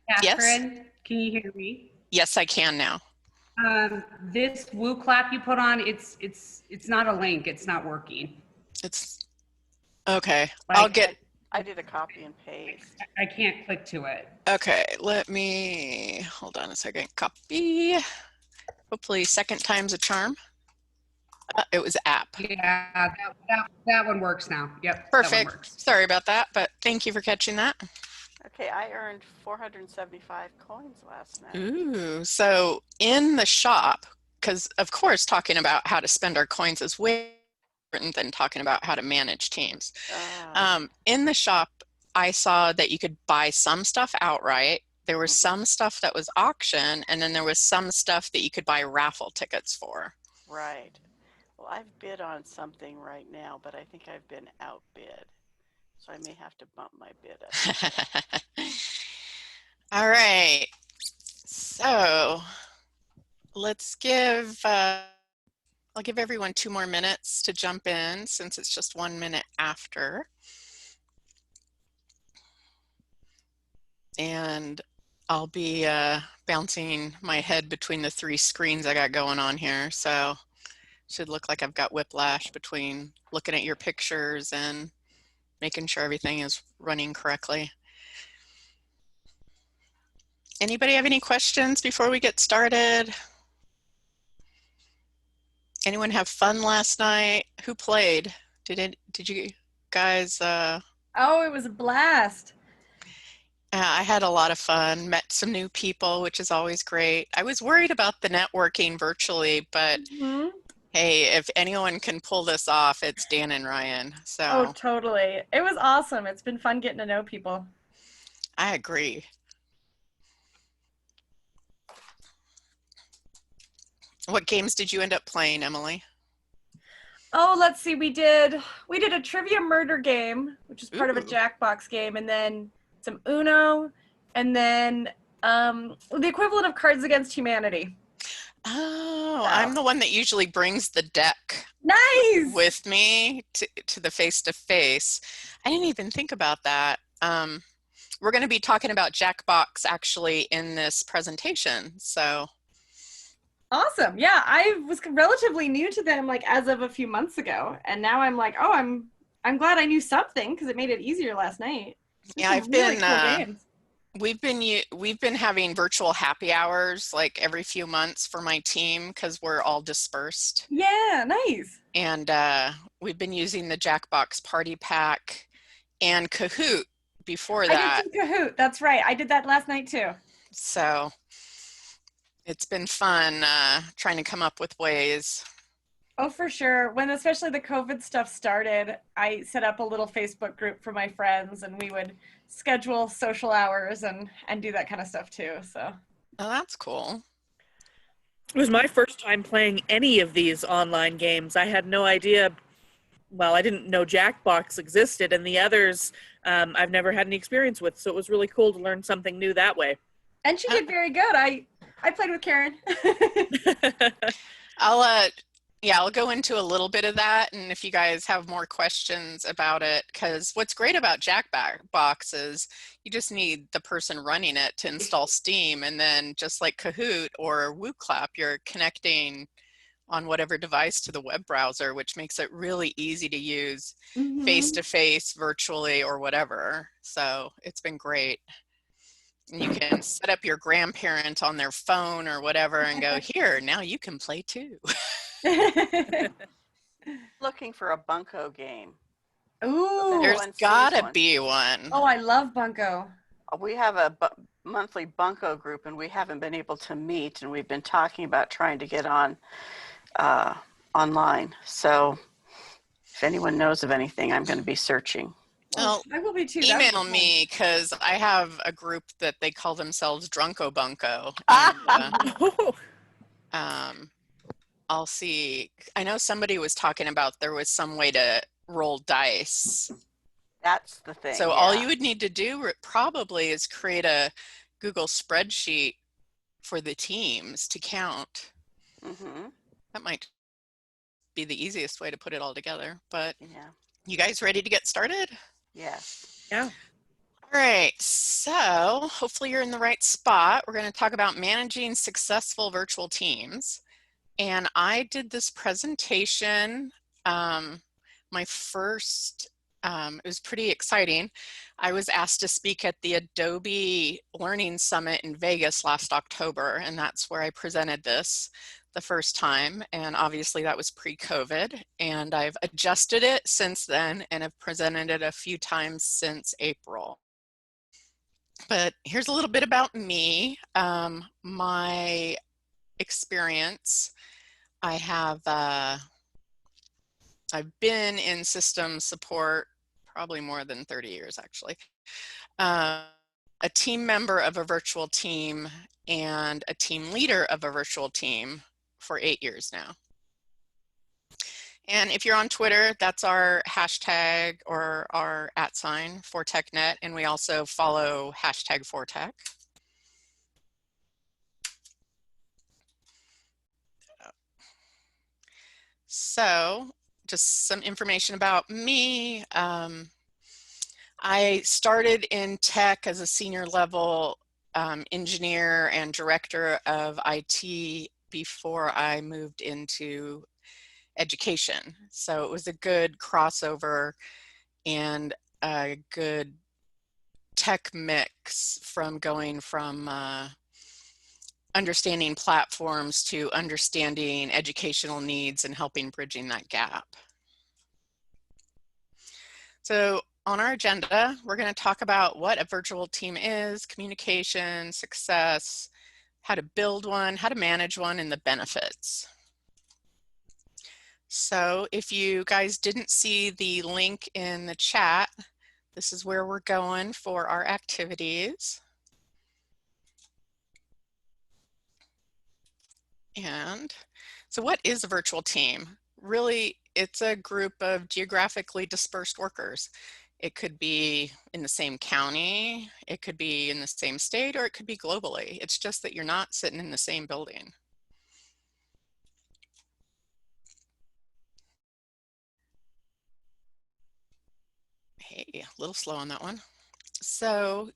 Yes. Catherine, can you hear me? Yes, I can now. This Woo clap you put on, it's not a link. It's not working. It's okay. I'll Like get, I did a copy and paste. I can't click to it. okay, let me, hold on a second. Copy. Hopefully second time's a charm. It was app. Yeah, that one works now. Yep, that one Perfect. works. Sorry about that, but thank you for catching that. Okay, I earned 475 coins last night. Ooh, so in the shop, because of course talking about how to spend our coins is way different than talking about how to manage teams. In the shop, I saw that you could buy some stuff outright. There was some stuff that was auction, and then there was some stuff that you could buy raffle tickets for. Right. Well, I've bid on something right now, but I think I've been outbid. So I may have to bump my bid up. All right. So let's give, I'll give everyone 2 more minutes to jump in since it's just 1 minute after. And I'll be bouncing my head between the 3 screens I got going on here. So should look like I've got whiplash between looking at your pictures and making sure everything is running correctly. Anybody have any questions before we get started? Anyone have fun last night? Who played? Did you guys? Oh, it was a blast. I had a lot of fun, met some new people, which is always great. I was worried about the networking virtually, but hey, if anyone can pull this off, it's Dan and Ryan. So Oh, totally. It was awesome. It's been fun getting to know people. I agree. What games did you end up playing, Emily? Oh, let's see. We did a trivia murder game, which is part of a Jackbox game, and then some Uno, and then the equivalent of Cards Against Humanity. Oh, I'm the one that usually brings the deck with me to the face-to-face. I didn't even think about that. We're going to be talking about Jackbox actually in this presentation, so. Awesome. Yeah, I was relatively new to them like as of a few months ago, and now I'm like, oh, I'm glad I knew something because it made it easier last night. Yeah, I've been we've been having virtual happy hours like every few months for my team because we're all dispersed. Yeah, nice. And we've been using the Jackbox Party Pack and Kahoot before that. I did some Kahoot. That's right. I did that last night too. So it's been fun trying to come up with ways. Oh, for sure. When especially the COVID stuff started, I set up a little Facebook group for my friends, and we would schedule social hours and do that kind of stuff too. So. Oh, that's cool. It was my first time playing any of these online games. I had no idea. Well, I didn't know Jackbox existed, and the others I've never had any experience with. So it was really cool to learn something new that way. And she did very good. I played with Karen. I'll go into a little bit of that, and if you guys have more questions about it, because what's great about Jackbox is you just need the person running it to install Steam, and then just like Kahoot or WooClap, you're connecting on whatever device to the web browser, which makes it really easy to use face-to-face, virtually, or whatever. So it's been great. And you can set up your grandparent on their phone or whatever and go, here, now you can play too. Looking for a Bunko game. Ooh, there's gotta be one. Oh, I love Bunko. We have a monthly Bunko group, and we haven't been able to meet, and we've been talking about trying to get on online. So if anyone knows of anything, I'm going to be searching. Well, I will be too. Email me because I have a group that they call themselves Drunko Bunko. And, I'll see. I know somebody was talking about there was some way to roll dice. That's the thing. So all you would need to do probably is create a Google spreadsheet for the teams to count. That might be the easiest way to put it all together. But you guys ready to get started? Yes. Yeah. All right, so hopefully you're in the right spot. We're going to talk about managing successful virtual teams. And I did this presentation, my first, it was pretty exciting. I was asked to speak at the Adobe Learning Summit in Vegas last October, and that's where I presented this the first time. And obviously that was pre-COVID, and I've adjusted it since then and have presented it a few times since April. But here's a little bit about me, my experience. I've been in system support probably more than 30 years, actually. A team member of a virtual team and a team leader of a virtual team for 8 years now. And if you're on Twitter, that's our hashtag or our @ for TechNet, and we also follow hashtag for Tech. So just some information about me. I started in tech as a senior level engineer and director of IT before I moved into education. So it was a good crossover and a good tech mix from going from understanding platforms to understanding educational needs and helping bridging that gap. So on our agenda, we're going to talk about what a virtual team is, communication, success, how to build one, how to manage one, and the benefits. So if you guys didn't see the link in the chat, this is where we're going for our activities. And so what is a virtual team? Really, it's a group of geographically dispersed workers. It could be in the same county, it could be in the same state, or it could be globally. It's just that you're not sitting in the same building. Hey, a little slow on that one. So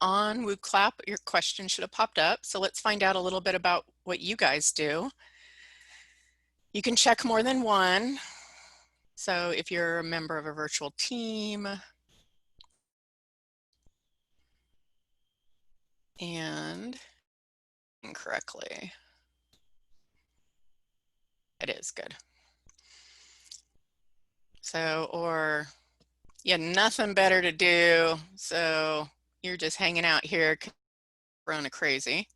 on WooClap, your question should have popped up. So let's find out a little bit about what you guys do. You can check more than one. So if you're a member of a virtual team, and incorrectly, it is good. So, or you had nothing better to do, so you're just hanging out here, corona crazy.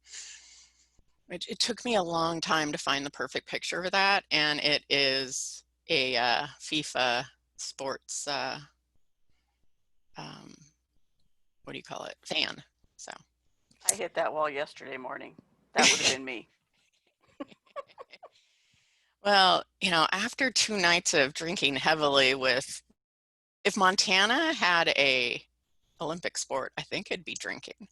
It took me a long time to find the perfect picture of that, and it is a FIFA sports, what do you call it, fan, so. I hit that wall yesterday morning. That would have been me. Well, you know, after 2 nights of drinking heavily with, if Montana had a Olympic sport, I think it'd be drinking.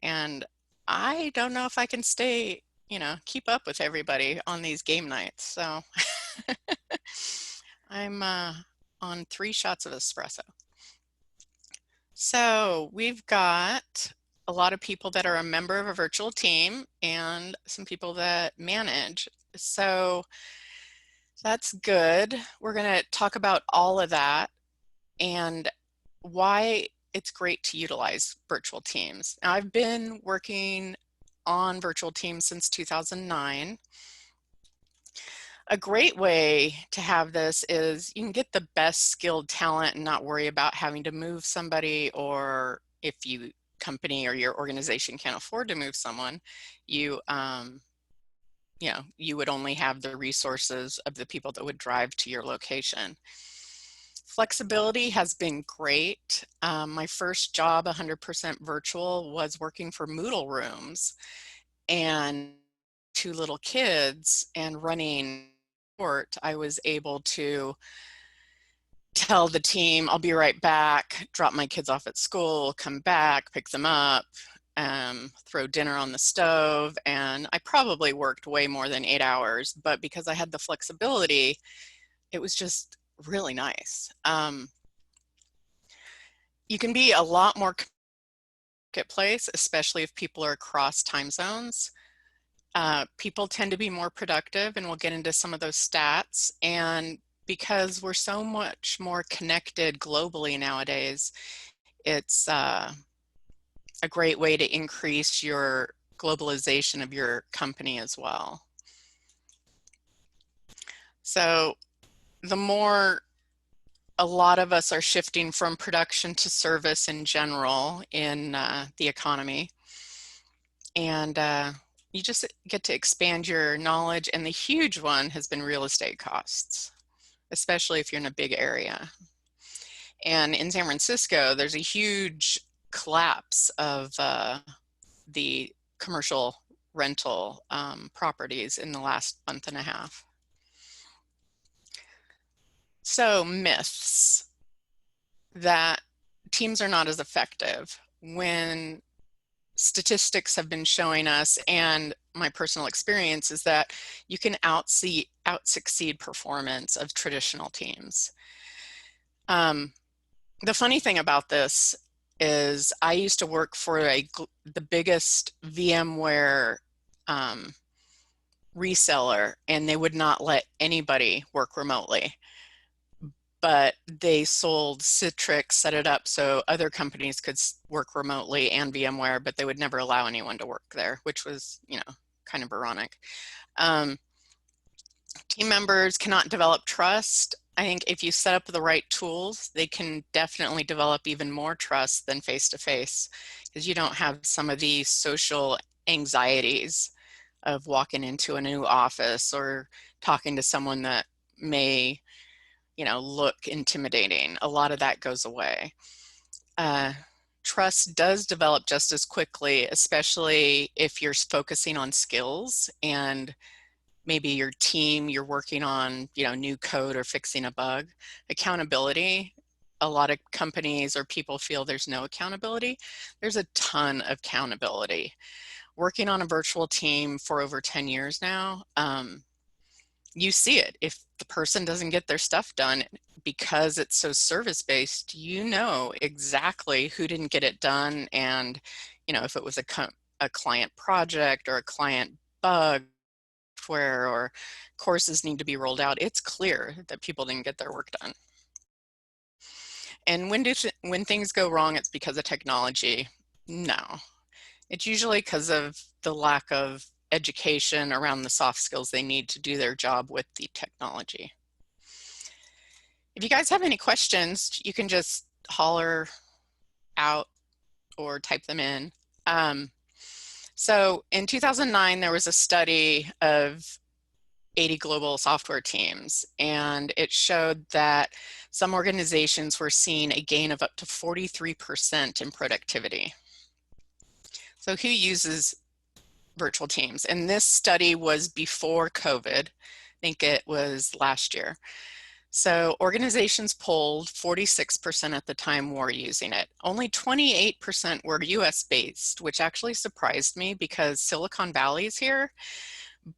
And I don't know if I can stay, you know, keep up with everybody on these game nights. So I'm on 3 shots of espresso. So we've got a lot of people that are a member of a virtual team and some people that manage. So that's good. We're going to talk about all of that and why it's great to utilize virtual teams. Now, I've been working on virtual teams since 2009. A great way to have this is you can get the best skilled talent and not worry about having to move somebody, or if you company or your organization can't afford to move someone, you know, you would only have the resources of the people that would drive to your location. Flexibility has been great. My first job, 100% virtual, was working for Moodle Rooms, and 2 little kids and running sport, I was able to tell the team, I'll be right back, drop my kids off at school, come back, pick them up, throw dinner on the stove, and I probably worked way more than 8 hours, but because I had the flexibility, it was just really nice. You can be a lot more marketplace, especially if people are across time zones. People tend to be more productive, and we'll get into some of those stats. And because we're so much more connected globally nowadays, it's a great way to increase your globalization of your company as well. So the more a lot of us are shifting from production to service in general in the economy, and you just get to expand your knowledge. And the huge one has been real estate costs, especially if you're in a big area. And in San Francisco, there's a huge collapse of the commercial rental properties in the last month and a half. So myths that teams are not as effective, when statistics have been showing us, and my personal experience is that you can out-succeed performance of traditional teams. The funny thing about this is I used to work for the biggest VMware reseller, and they would not let anybody work remotely. But they sold Citrix, set it up so other companies could work remotely, and VMware, but they would never allow anyone to work there, which was, you know, kind of ironic. Team members cannot develop trust. I think if you set up the right tools, they can definitely develop even more trust than face-to-face, because you don't have some of these social anxieties of walking into a new office or talking to someone that may, you know, look intimidating. A lot of that goes away. Trust does develop just as quickly, especially if you're focusing on skills and maybe your team, you're working on, you know, new code or fixing a bug. Accountability, a lot of companies or people feel there's no accountability. There's a ton of accountability. Working on a virtual team for over 10 years now, you see it. If the person doesn't get their stuff done because it's so service-based, you know exactly who didn't get it done. And, you know, if it was a client project or a client bug or courses need to be rolled out, it's clear that people didn't get their work done. And when things go wrong, it's because of technology? No. It's usually because of the lack of education around the soft skills they need to do their job with the technology. If you guys have any questions, you can just holler out or type them in. So in 2009, there was a study of 80 global software teams, and it showed that some organizations were seeing a gain of up to 43% in productivity. So who uses virtual teams? And this study was before COVID. I think it was last year. So organizations polled, 46% at the time were using it. Only 28% were US based, which actually surprised me because Silicon Valley is here.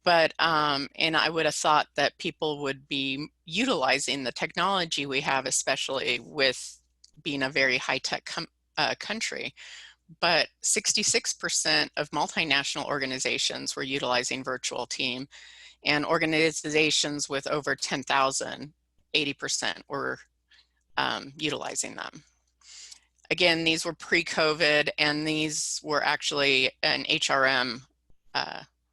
But, and I would have thought that people would be utilizing the technology we have, especially with being a very high-tech country. But 66% of multinational organizations were utilizing virtual team, and organizations with over 10,000, 80% were utilizing them. Again, these were pre-COVID, and these were actually an HRM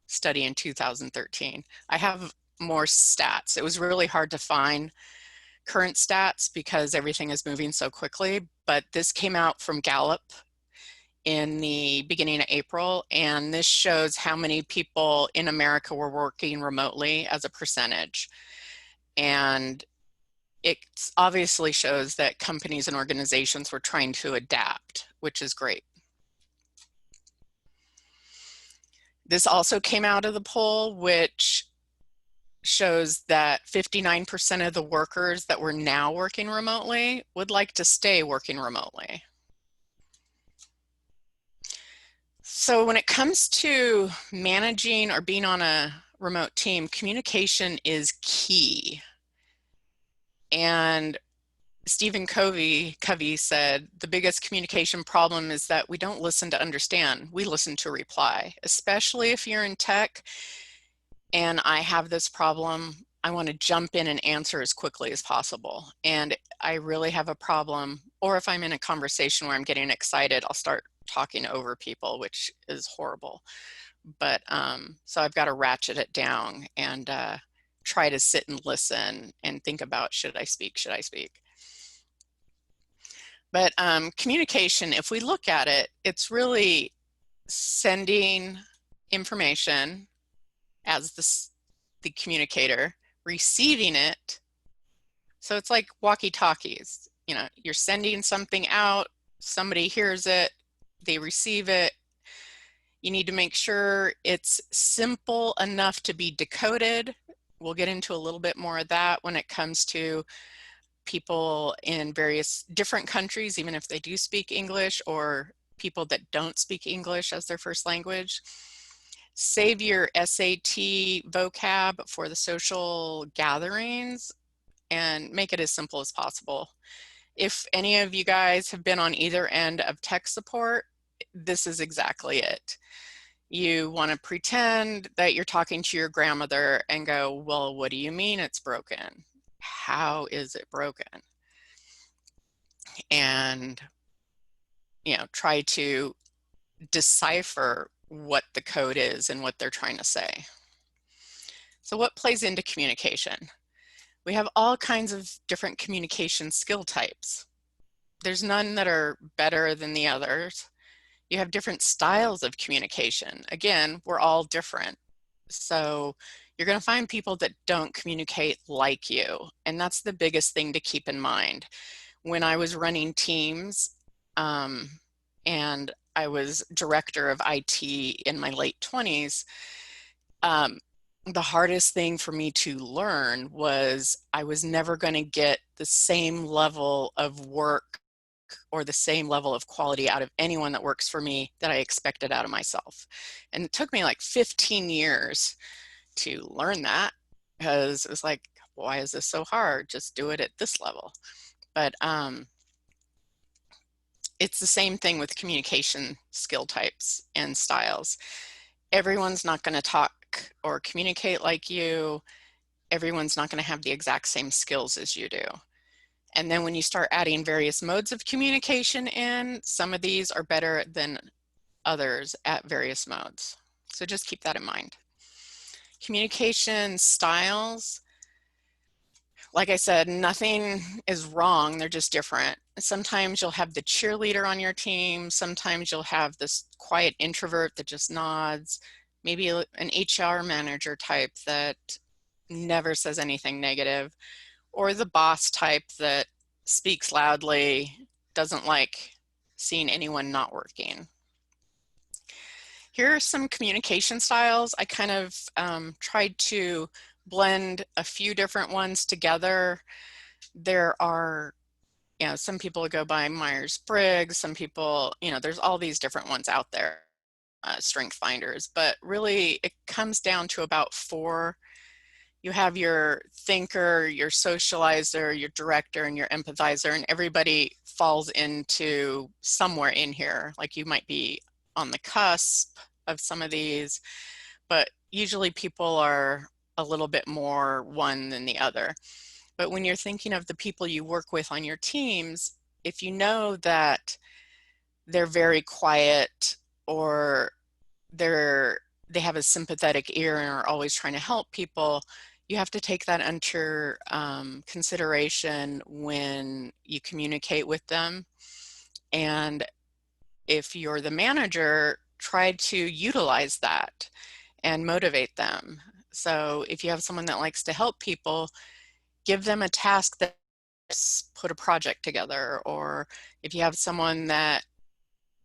study in 2013. I have more stats. It was really hard to find current stats because everything is moving so quickly, but this came out from Gallup in the beginning of April, and this shows how many people in America were working remotely as a percentage. And it obviously shows that companies and organizations were trying to adapt, which is great. This also came out of the poll, which shows that 59% of the workers that were now working remotely would like to stay working remotely. So when it comes to managing or being on a remote team, communication is key. And Stephen Covey said, the biggest communication problem is that we don't listen to understand, we listen to reply, especially if you're in tech and I have this problem. I want to jump in and answer as quickly as possible. And I really have a problem, or if I'm in a conversation where I'm getting excited, I'll start talking over people, which is horrible. But so I've got to ratchet it down and try to sit and listen and think about, should I speak, should I speak? But communication, if we look at it, it's really sending information as the communicator, receiving it. So it's like walkie-talkies. You know, you're sending something out, somebody hears it, they receive it. You need to make sure it's simple enough to be decoded. We'll get into a little bit more of that when it comes to people in various different countries, even if they do speak English, or people that don't speak English as their first language. Save your SAT vocab for the social gatherings and make it as simple as possible. If any of you guys have been on either end of tech support, this is exactly it. You want to pretend that you're talking to your grandmother and go, well, what do you mean it's broken? How is it broken? And, you know, try to decipher what the code is and what they're trying to say. So what plays into communication? We have all kinds of different communication skill types. There's none that are better than the others. You have different styles of communication. Again, we're all different. So you're going to find people that don't communicate like you. And that's the biggest thing to keep in mind. When I was running teams and I was director of IT in my late 20s, the hardest thing for me to learn was I was never going to get the same level of work or the same level of quality out of anyone that works for me that I expected out of myself. And it took me like 15 years to learn that, because it was like, why is this so hard? Just do it at this level. But it's the same thing with communication skill types and styles. Everyone's not going to talk or communicate like you. Everyone's not going to have the exact same skills as you do. And then when you start adding various modes of communication in, some of these are better than others at various modes. So just keep that in mind. Communication styles, like I said, nothing is wrong, they're just different. Sometimes you'll have the cheerleader on your team, sometimes you'll have this quiet introvert that just nods, maybe an HR manager type that never says anything negative, or the boss type that speaks loudly, doesn't like seeing anyone not working. Here are some communication styles. I kind of tried to blend a few different ones together. There are, you know, some people go by Myers-Briggs, some people, you know, there's all these different ones out there, strength finders, but really it comes down to about 4. You have your thinker, your socializer, your director, and your empathizer, and everybody falls into somewhere in here. Like you might be on the cusp of some of these, but usually people are a little bit more one than the other. But when you're thinking of the people you work with on your teams, if you know that they're very quiet or they have a sympathetic ear and are always trying to help people, you have to take that under consideration when you communicate with them. And if you're the manager, try to utilize that and motivate them. So if you have someone that likes to help people, give them a task that put a project together. Or if you have someone that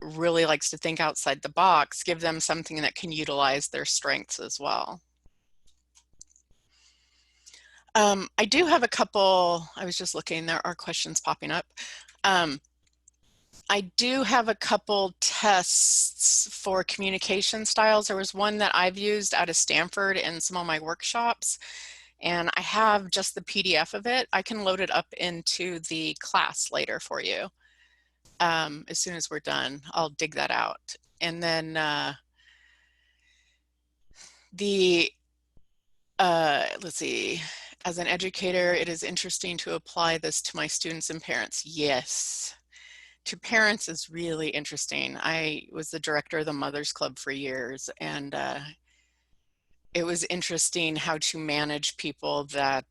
really likes to think outside the box, give them something that can utilize their strengths as well. I do have a couple, I was just looking, there are questions popping up. I do have a couple tests for communication styles. There was one that I've used out of Stanford in some of my workshops, And I have just the PDF of it. I can load it up into the class later for you. As soon as we're done, I'll dig that out. And then let's see, as an educator, it is interesting to apply this to my students and parents. Yes, to parents is really interesting. I was the director of the Mothers Club for years, and it was interesting how to manage people that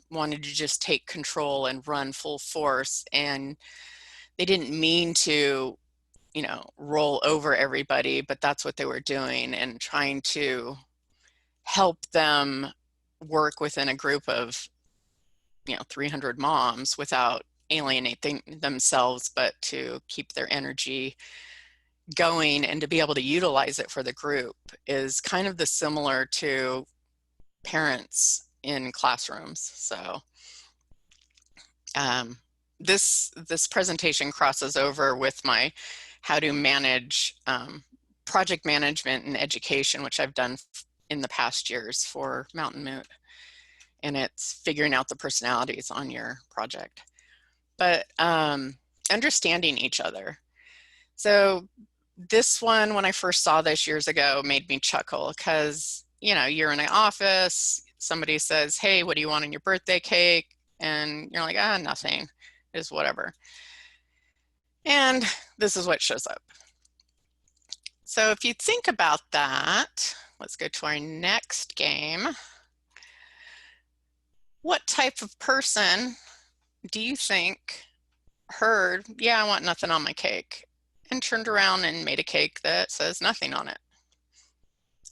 wanted to just take control and run full force, and they didn't mean to, you know, roll over everybody, but that's what they were doing, and trying to help them work within a group of, you know, 300 moms without alienating themselves, but to keep their energy going and to be able to utilize it for the group is kind of the similar to parents in classrooms. So this presentation crosses over with my how to manage project management and education, which I've done in the past years for Mountain Moot. And it's figuring out the personalities on your project. But understanding each other. So this one, when I first saw this years ago, made me chuckle because, you know, you're in an office, somebody says, hey, what do you want on your birthday cake? And you're like, ah, nothing, is whatever. And this is what shows up. So if you think about that, let's go to our next game. What type of person do you think heard, yeah, I want nothing on my cake, and turned around and made a cake that says nothing on it?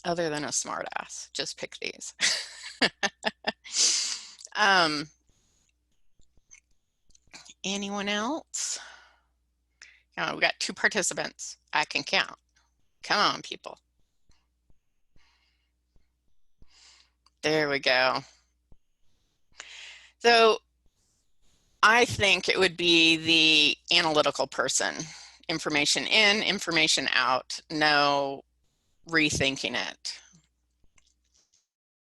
Other than a smart ass, just pick these. Anyone else? Oh, we got 2 participants. I can count. Come on, people. There we go. So I think it would be the analytical person. Information in, information out, no rethinking it.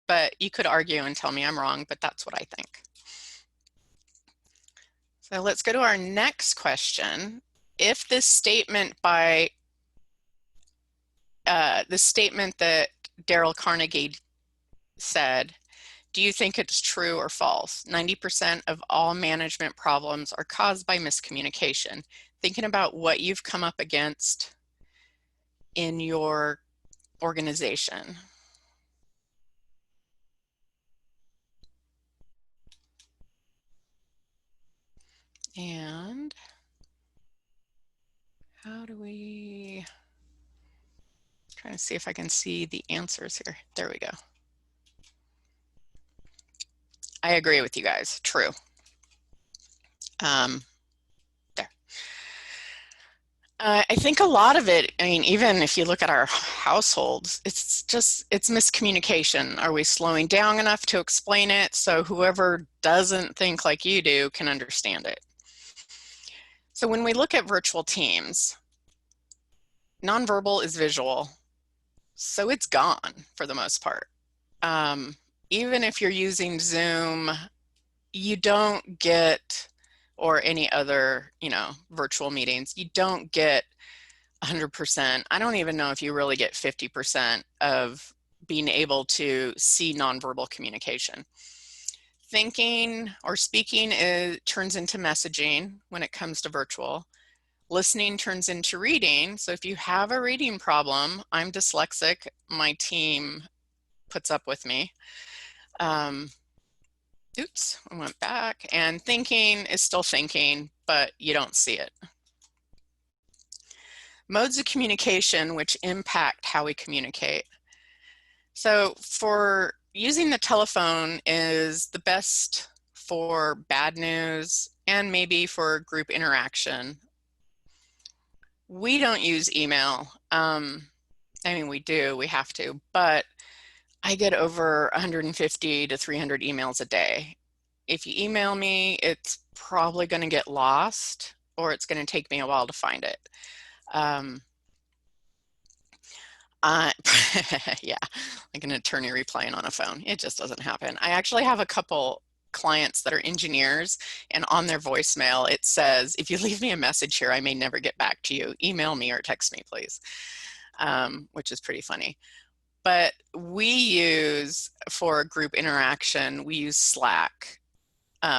But you could argue and tell me I'm wrong, but that's what I think. So let's go to our next question. If this statement by, the statement that Dale Carnegie said, do you think it's true or false? 90% of all management problems are caused by miscommunication. Thinking about what you've come up against in your organization. And how do we, trying to see if I can see the answers here. There we go. I agree with you guys, true. There. I think a lot of it, I mean, even if you look at our households, it's miscommunication. Are we slowing down enough to explain it so whoever doesn't think like you do can understand it? So when we look at virtual teams, nonverbal is visual, so it's gone for the most part. Even if you're using Zoom, you don't get, or any other, you know, virtual meetings, you don't get 100%. I don't even know if you really get 50% of being able to see nonverbal communication. Thinking or speaking turns into messaging when it comes to virtual. Listening turns into reading. So if you have a reading problem, I'm dyslexic, my team puts up with me. Oops, I went back. And thinking is still thinking, but you don't see it. Modes of communication which impact how we communicate. So for using the telephone is the best for bad news and maybe for group interaction. We don't use email. I mean, we do, we have to, but I get over 150 to 300 emails a day. If you email me, it's probably going to get lost, or it's going to take me a while to find it. Yeah, like an attorney replying on a phone. It just doesn't happen. I actually have a couple clients that are engineers, and on their voicemail it says, if you leave me a message here, I may never get back to you. Email me or text me, please, which is pretty funny. But we use, for group interaction, we use Slack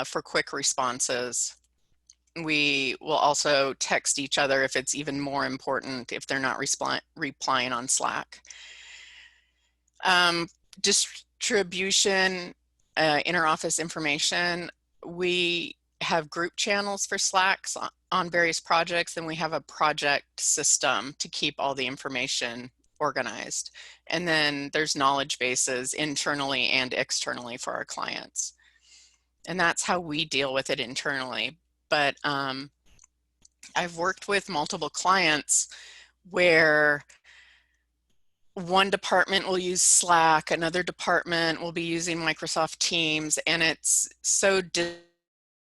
for quick responses. We will also text each other if it's even more important, if they're not replying on Slack. Distribution, interoffice information. We have group channels for Slacks on various projects, and we have a project system to keep all the information organized. And then there's knowledge bases internally and externally for our clients. And that's how we deal with it internally. But I've worked with multiple clients where one department will use Slack, another department will be using Microsoft Teams, and it's so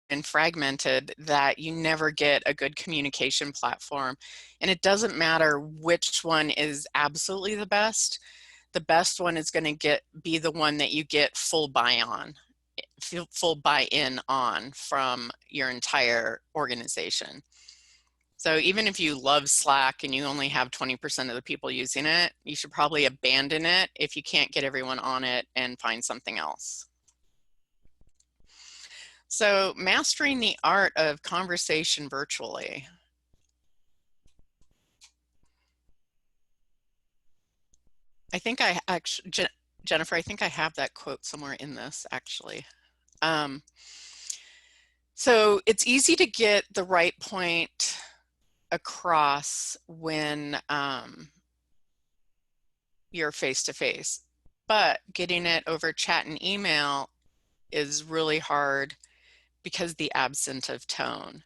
and fragmented that you never get a good communication platform. And it doesn't matter which one is absolutely the best one is going to be the one that you get full buy-in on from your entire organization. So even if you love Slack and you only have 20% of the people using it, you should probably abandon it if you can't get everyone on it and find something else. So mastering the art of conversation virtually. I think I actually, Jennifer, I think I have that quote somewhere in this actually. So it's easy to get the right point across when you're face-to-face, but getting it over chat and email is really hard because the absence of tone.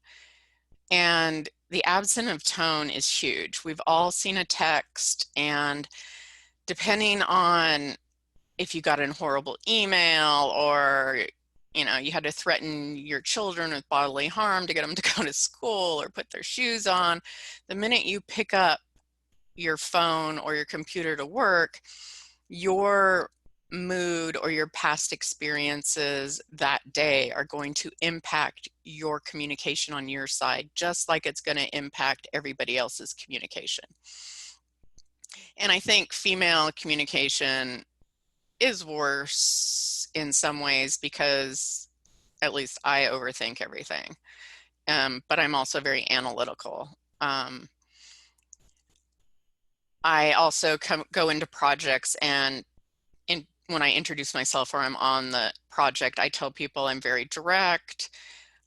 And the absence of tone is huge. We've all seen a text, and depending on if you got a horrible email or you had to threaten your children with bodily harm to get them to go to school or put their shoes on, the minute you pick up your phone or your computer to work, your mood or your past experiences that day are going to impact your communication on your side, just like it's going to impact everybody else's communication. And I think female communication is worse in some ways because at least I overthink everything. But I'm also very analytical. I also go into projects, and when I introduce myself or I'm on the project, I tell people I'm very direct.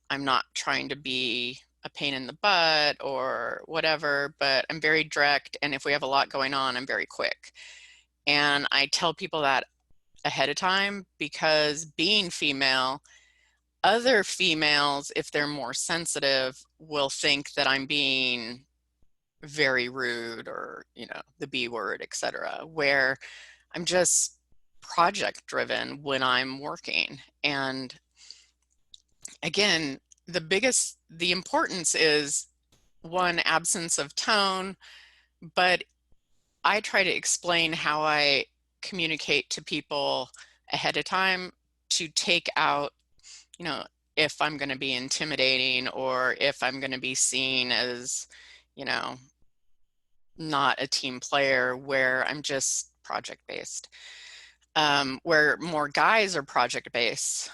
I'm not trying to be a pain in the butt or whatever, but I'm very direct. And if we have a lot going on, I'm very quick. And I tell people that ahead of time because being female, other females, if they're more sensitive, will think that I'm being very rude or, the B word, etc., where I'm just project driven when I'm working. And again, the importance is one, absence of tone, but I try to explain how I communicate to people ahead of time to take out, if I'm going to be intimidating or if I'm going to be seen as, not a team player, where I'm just project-based. Where more guys are project-based.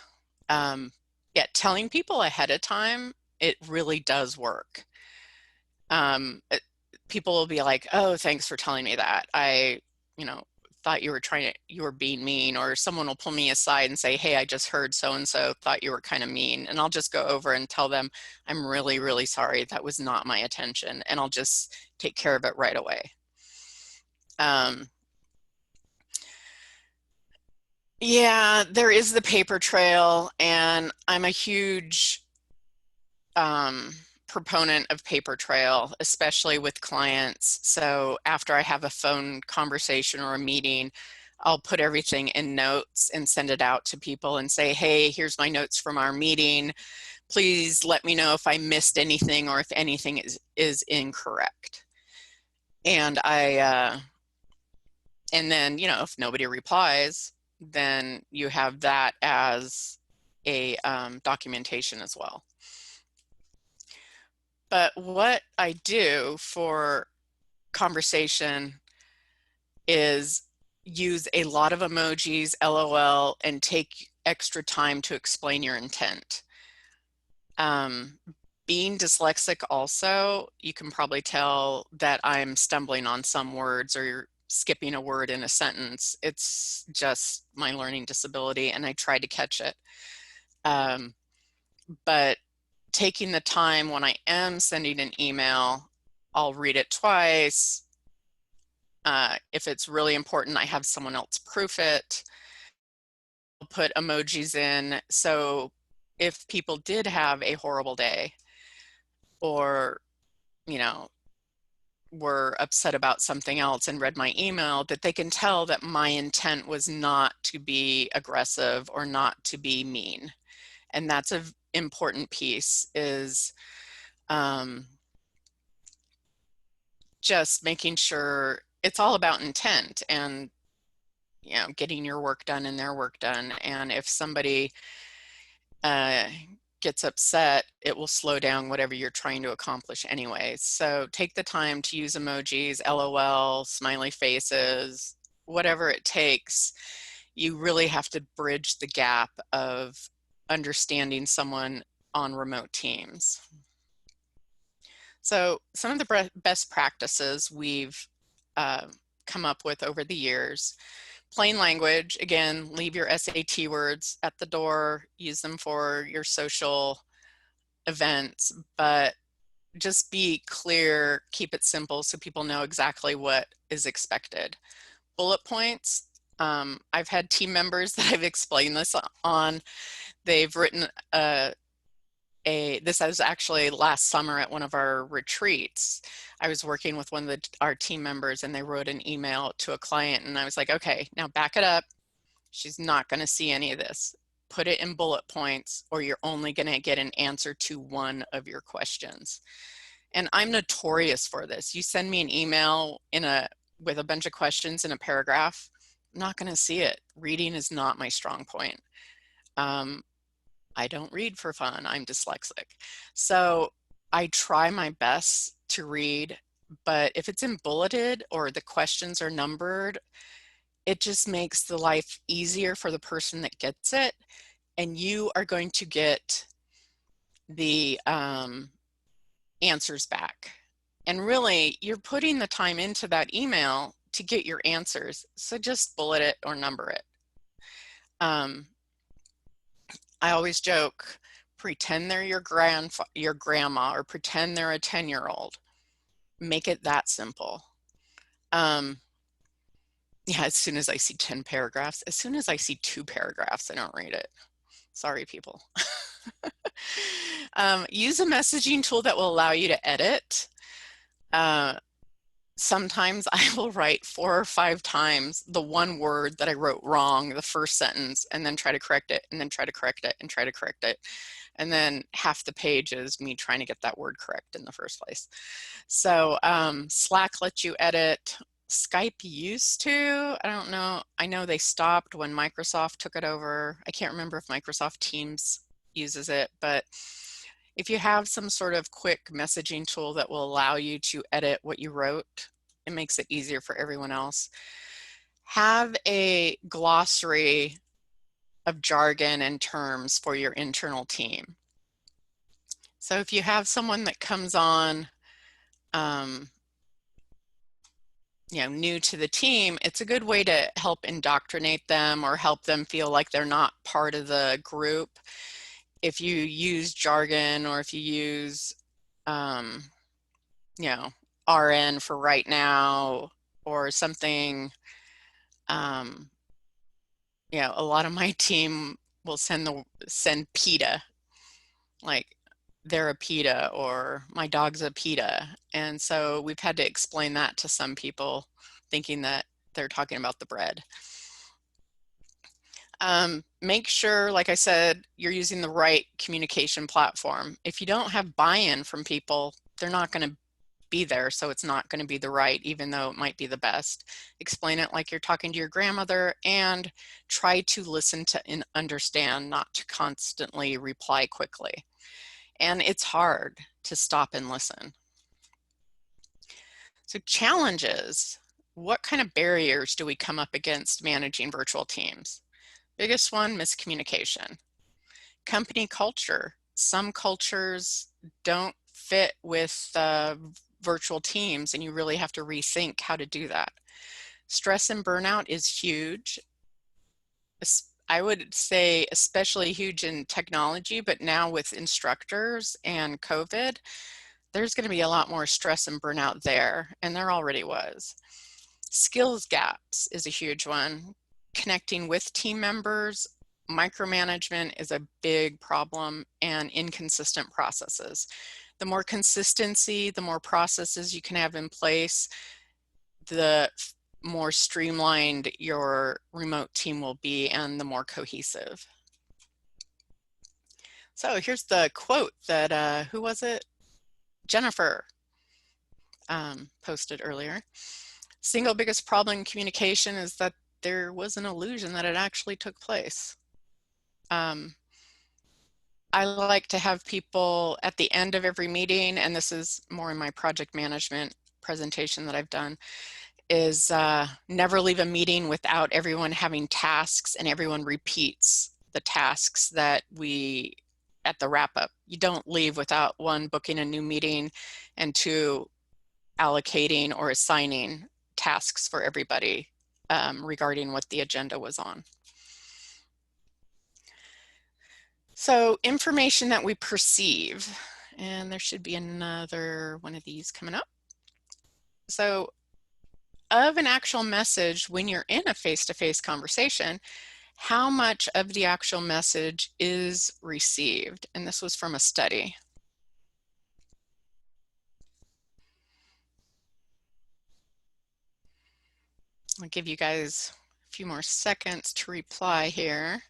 Yeah, telling people ahead of time, it really does work. People will be like, oh, thanks for telling me that. I, thought you were being mean, or someone will pull me aside and say, hey, I just heard so-and-so thought you were kind of mean. And I'll just go over and tell them, I'm really, really sorry. That was not my intention. And I'll just take care of it right away. Yeah, there is the paper trail, and I'm a huge proponent of paper trail, especially with clients. So after I have a phone conversation or a meeting, I'll put everything in notes and send it out to people and say, hey, here's my notes from our meeting. Please let me know if I missed anything or if anything is incorrect. And I And then, you know, if nobody replies, then you have that as a documentation as well. But what I do for conversation is use a lot of emojis, LOL, and take extra time to explain your intent. Being dyslexic also, you can probably tell that I'm stumbling on some words or skipping a word in a sentence. It's just my learning disability, and I try to catch it. But taking the time when I am sending an email, I'll read it twice. If it's really important, I have someone else proof it. I'll put emojis in. So if people did have a horrible day, or, you know, were upset about something else and read my email, that they can tell that my intent was not to be aggressive or not to be mean. And that's an important piece, is just making sure it's all about intent and, you know, getting your work done and their work done. And if somebody gets upset, it will slow down whatever you're trying to accomplish anyway. So take the time to use emojis, LOL, smiley faces, whatever it takes. You really have to bridge the gap of understanding someone on remote teams. So some of the best practices we've come up with over the years: plain language. Again, leave your SAT words at the door, use them for your social events, but just be clear, keep it simple so people know exactly what is expected. Bullet points. I've had team members that I've explained this on. They've written this was actually last summer at one of our retreats. I was working with one of our team members, and they wrote an email to a client, and I was like, okay, now back it up. She's not going to see any of this. Put it in bullet points, or you're only going to get an answer to one of your questions. And I'm notorious for this. You send me an email with a bunch of questions in a paragraph, I'm not going to see it. Reading is not my strong point. I don't read for fun. I'm dyslexic. So I try my best to read, but if it's in bulleted or the questions are numbered, it just makes the life easier for the person that gets it, and you are going to get the answers back. And really, you're putting the time into that email to get your answers. So just bullet it or number it. I always joke, pretend they're your grandma, or pretend they're a 10-year-old. Make it that simple. Yeah, as soon as I see 10 paragraphs, as soon as I see 2 paragraphs, I don't read it. Sorry, people. Use a messaging tool that will allow you to edit. Sometimes I will write 4 or 5 times the one word that I wrote wrong, the first sentence, and then try to correct it, and then try to correct it, and try to correct it. And then half the page is me trying to get that word correct in the first place. So Slack lets you edit. Skype used to, I don't know. I know they stopped when Microsoft took it over. I can't remember if Microsoft Teams uses it, but if you have some sort of quick messaging tool that will allow you to edit what you wrote, it makes it easier for everyone else. Have a glossary of jargon and terms for your internal team. So if you have someone that comes on, new to the team, it's a good way to help indoctrinate them or help them feel like they're not part of the group. If you use jargon, or if you use, RN for right now, or something, a lot of my team will send PETA, like they're a PETA, or my dog's a PETA. And so we've had to explain that to some people, thinking that they're talking about the bread. Make sure, like I said, you're using the right communication platform. If you don't have buy-in from people, they're not going to be there, so it's not going to be the right, even though it might be the best. Explain it like you're talking to your grandmother, and try to listen to and understand, not to constantly reply quickly. And it's hard to stop and listen. So challenges. What kind of barriers do we come up against managing virtual teams? Biggest one, miscommunication. Company culture. Some cultures don't fit with virtual teams, and you really have to rethink how to do that. Stress and burnout is huge. I would say especially huge in technology, but now with instructors and COVID, there's going to be a lot more stress and burnout there, and there already was. Skills gaps is a huge one. Connecting with team members, micromanagement is a big problem, and inconsistent processes. The more consistency, the more processes you can have in place, the more streamlined your remote team will be, and the more cohesive. So here's the quote that, who was it? Jennifer posted earlier. Single biggest problem in communication is that there was an illusion that it actually took place. I like to have people at the end of every meeting, and this is more in my project management presentation that I've done, is never leave a meeting without everyone having tasks and everyone repeats the tasks that we at the wrap up. You don't leave without one, booking a new meeting, and two, allocating or assigning tasks for everybody regarding what the agenda was on. So information that we perceive, and there should be another one of these coming up. So of an actual message, when you're in a face-to-face conversation, how much of the actual message is received? And this was from a study. I'll give you guys a few more seconds to reply here.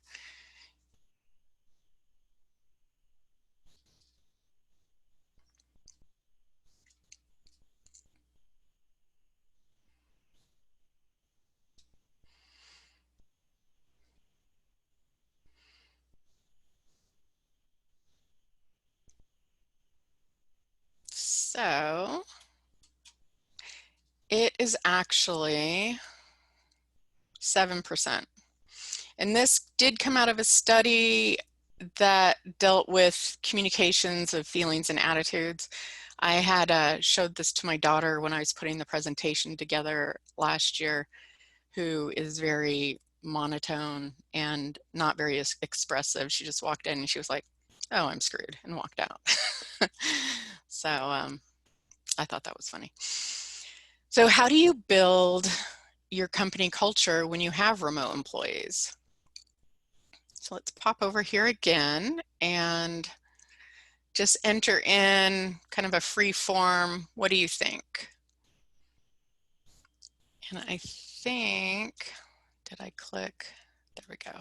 So it is actually 7%. And this did come out of a study that dealt with communications of feelings and attitudes. I had showed this to my daughter when I was putting the presentation together last year, who is very monotone and not very expressive. She just walked in and she was like, "Oh, I'm screwed," and walked out. So I thought that was funny. So how do you build your company culture when you have remote employees? So let's pop over here again and just enter in kind of a free form. What do you think? And I think, did I click? There we go.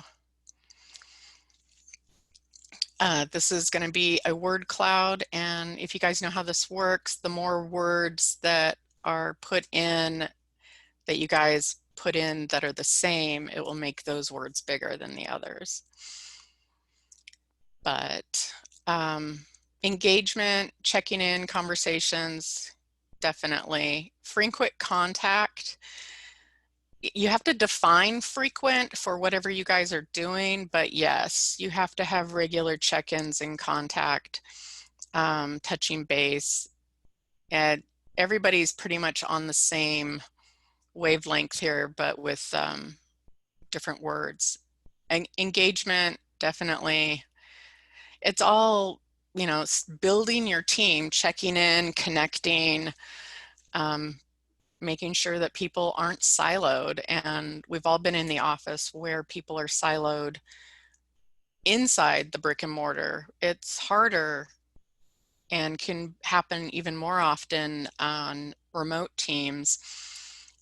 This is going to be a word cloud, and if you guys know how this works, the more words that are put in, that you guys put in that are the same, it will make those words bigger than the others. But engagement, checking in, conversations, definitely. Frequent contact. You have to define frequent for whatever you guys are doing, but yes, you have to have regular check-ins and contact, touching base, and everybody's pretty much on the same wavelength here, but with different words. And engagement, definitely. It's all, you know, building your team, checking in, connecting, making sure that people aren't siloed. And we've all been in the office where people are siloed inside the brick and mortar. It's harder and can happen even more often on remote teams.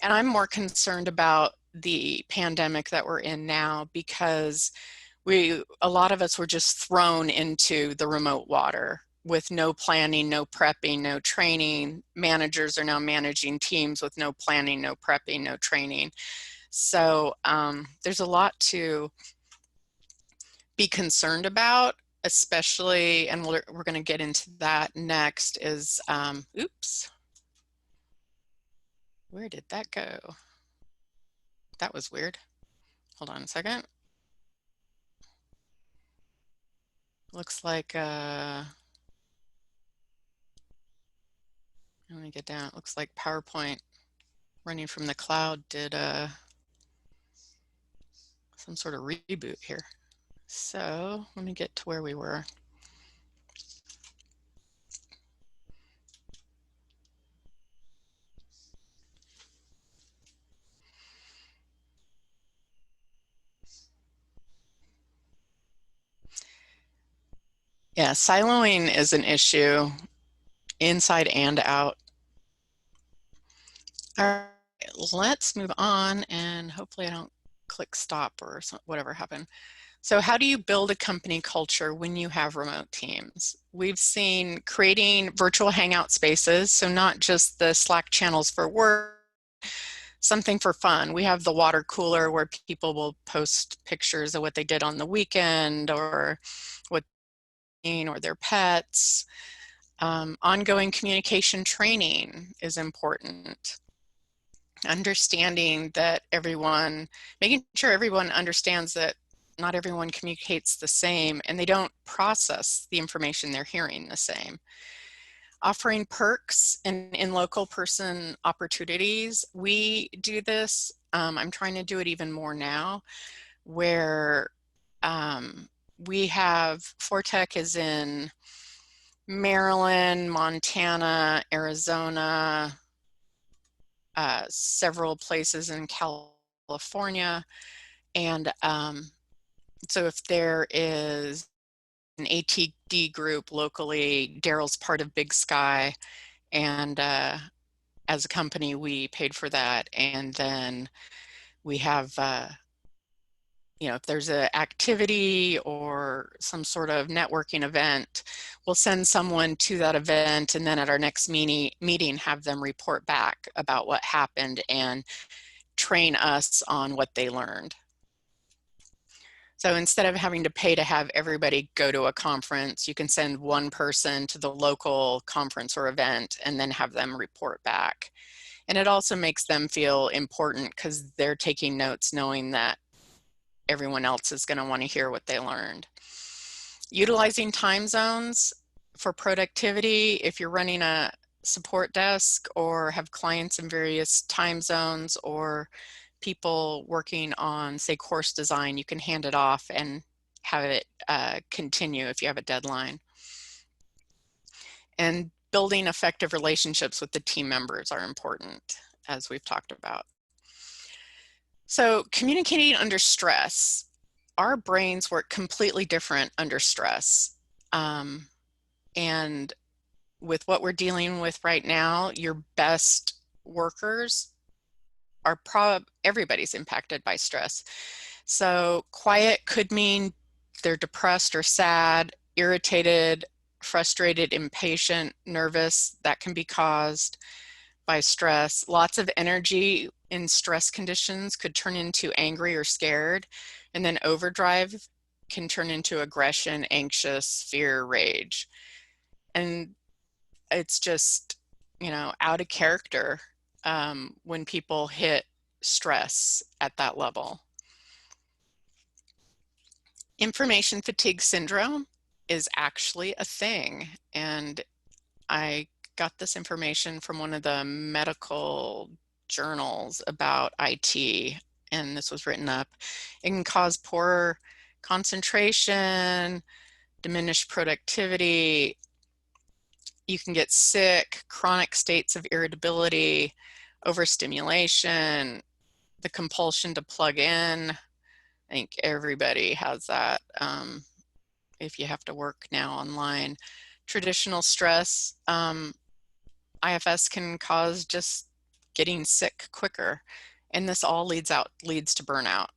And I'm more concerned about the pandemic that we're in now, because a lot of us were just thrown into the remote water with no planning, no prepping, no training. Managers are now managing teams with no planning, no prepping, no training. So there's a lot to be concerned about, especially, and we're going to get into that next, is, oops, where did that go? That was weird. Hold on a second. Looks like, let me get down. It looks like PowerPoint running from the cloud did some sort of reboot here. So let me get to where we were. Yeah, siloing is an issue inside and out. All right, let's move on, and hopefully I don't click stop or whatever happened. So how do you build a company culture when you have remote teams? We've seen creating virtual hangout spaces, so not just the Slack channels for work, something for fun. We have the water cooler where people will post pictures of what they did on the weekend or what or their pets. Ongoing communication training is important. Understanding that making sure everyone understands that not everyone communicates the same and they don't process the information they're hearing the same. Offering perks and in-local person opportunities. We do this. I'm trying to do it even more now, where we have Fortech is in Maryland, Montana, Arizona, several places in California. And so if there is an ATD group locally, Daryl's part of Big Sky, and as a company we paid for that. And then we have if there's an activity or some sort of networking event, we'll send someone to that event, and then at our next meeting have them report back about what happened and train us on what they learned. So instead of having to pay to have everybody go to a conference, you can send one person to the local conference or event and then have them report back. And it also makes them feel important because they're taking notes knowing that everyone else is going to want to hear what they learned. Utilizing time zones for productivity. If you're running a support desk or have clients in various time zones or people working on, say, course design, you can hand it off and have it continue if you have a deadline. And building effective relationships with the team members are important, as we've talked about. So communicating under stress. Our brains work completely different under stress. And with what we're dealing with right now, your best workers are everybody's impacted by stress. So quiet could mean they're depressed or sad, irritated, frustrated, impatient, nervous. That can be caused by stress. Lots of energy in stress conditions could turn into angry or scared, and then overdrive can turn into aggression, anxious, fear, rage. And it's just, out of character when people hit stress at that level. Information fatigue syndrome is actually a thing, and I got this information from one of the medical journals about IT, and this was written up. It can cause poor concentration, diminished productivity. You can get sick, chronic states of irritability, overstimulation, the compulsion to plug in. I think everybody has that if you have to work now online. Traditional stress, IFS can cause just getting sick quicker, and this all leads to burnout.